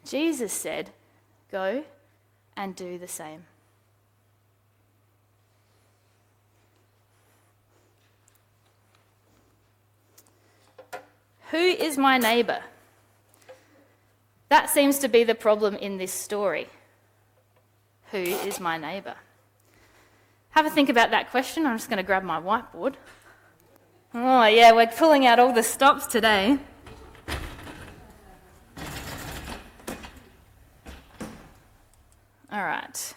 Jesus said, "Go and do the same." Who is my neighbour? That seems to be the problem in this story. Who is my neighbour? Have a think about that question. I'm just going to grab my whiteboard. Oh yeah, we're pulling out all the stops today. All right.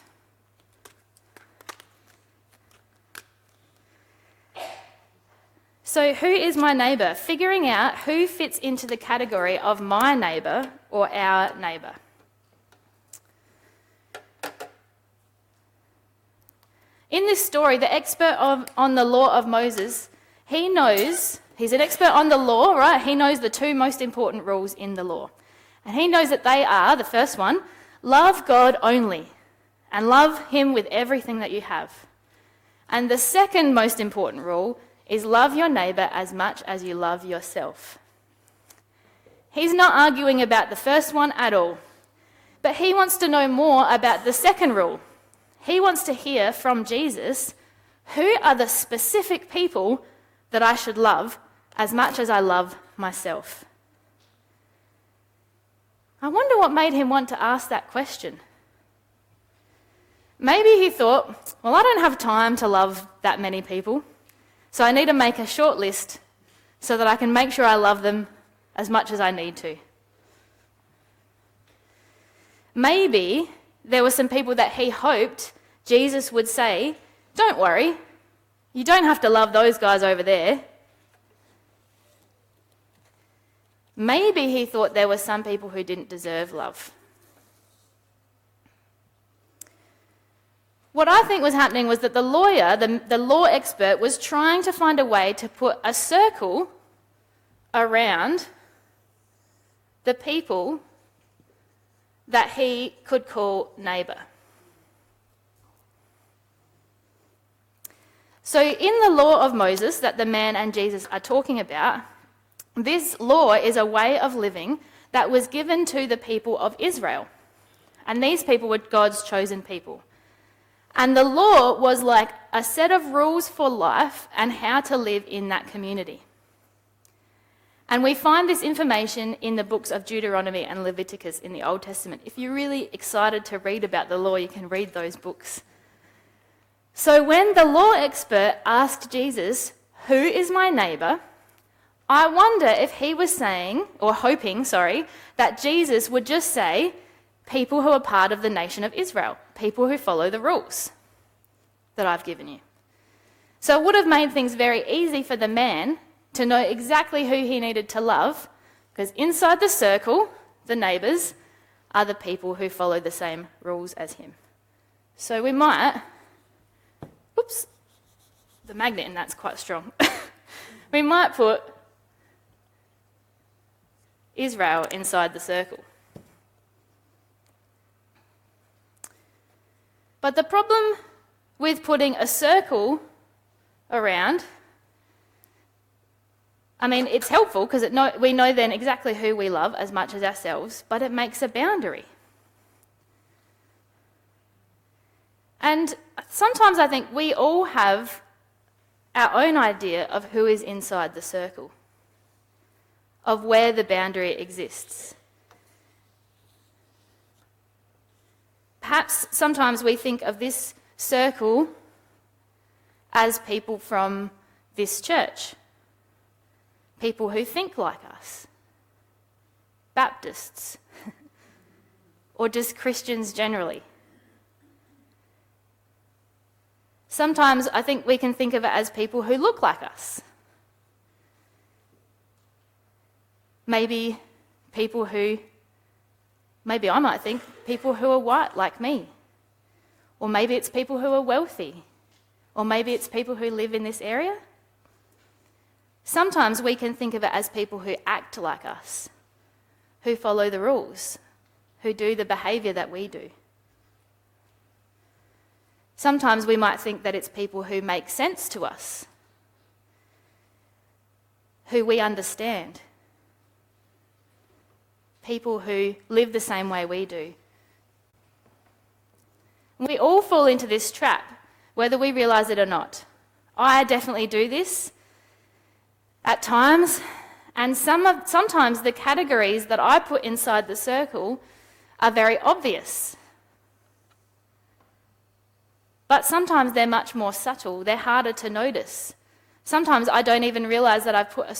So who is my neighbour? Figuring out who fits into the category of my neighbour or our neighbour. In this story, the expert on the law of Moses, he's an expert on the law, right? He knows the two most important rules in the law. And he knows that they are, the first one, love God only and love him with everything that you have. And the second most important rule is love your neighbour as much as you love yourself. He's not arguing about the first one at all, but he wants to know more about the second rule. He wants to hear from Jesus, who are the specific people that I should love as much as I love myself? I wonder what made him want to ask that question. Maybe he thought, well, I don't have time to love that many people, so I need to make a short list so that I can make sure I love them as much as I need to. Maybe there were some people that he hoped Jesus would say, don't worry, you don't have to love those guys over there. Maybe he thought there were some people who didn't deserve love. What I think was happening was that the lawyer, the law expert, was trying to find a way to put a circle around the people that he could call neighbour. So in the law of Moses that the man and Jesus are talking about, this law is a way of living that was given to the people of Israel. And these people were God's chosen people. And the law was like a set of rules for life and how to live in that community. And we find this information in the books of Deuteronomy and Leviticus in the Old Testament. If you're really excited to read about the law, you can read those books. So when the law expert asked Jesus, who is my neighbour? I wonder if he was hoping, that Jesus would just say, people who are part of the nation of Israel, people who follow the rules that I've given you. So it would have made things very easy for the man to know exactly who he needed to love, because inside the circle, the neighbours are the people who follow the same rules as him. So we might, the magnet in that's quite strong. We might put Israel inside the circle. But the problem with putting a circle around, it's helpful because we know then exactly who we love as much as ourselves, but it makes a boundary. And sometimes I think we all have our own idea of who is inside the circle, of where the boundary exists. Perhaps sometimes we think of this circle as people from this church, people who think like us, Baptists, or just Christians generally. Sometimes I think we can think of it as people who look like us. Maybe I might think people who are white like me. Or maybe it's people who are wealthy. Or maybe it's people who live in this area. Sometimes we can think of it as people who act like us, who follow the rules, who do the behaviour that we do. Sometimes we might think that it's people who make sense to us, who we understand. people who live the same way we do. We all fall into this trap, whether we realise it or not. I definitely do this at times, and sometimes the categories that I put inside the circle are very obvious. But sometimes they're much more subtle, they're harder to notice. Sometimes I don't even realise that I've put a